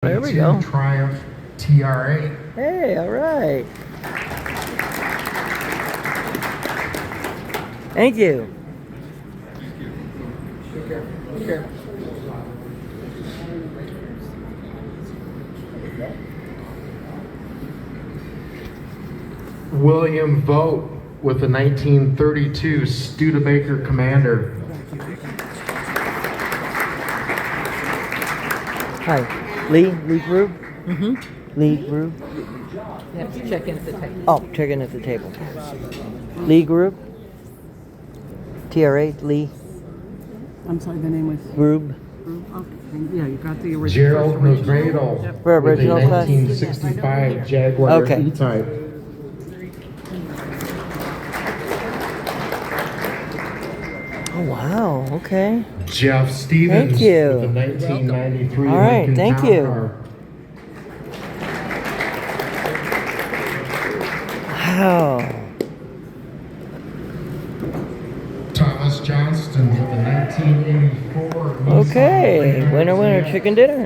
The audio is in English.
There we go. Triumph TR8. Hey, all right. Thank you. Take care. William Vogt with the 1932 Studebaker Commander. Hi. Lee Grube? Mm-hmm. Lee Grube? You have to check in at the table. Oh, checking at the table. Lee Grube? TR8, Lee I'm sorry, the name was... Grube? Okay. Yeah, you got the original. Gerald first original. Magradle Yep. For with a original class? 1965 Jaguar Okay. E-Type. Oh, wow. Okay. Jeff Stevens Thank you. with the 1993 All right, Lincoln thank Town you. Car. Wow. Thomas Johnston with the 1984 Nissan Okay. Raider Winner, ZX. chicken dinner.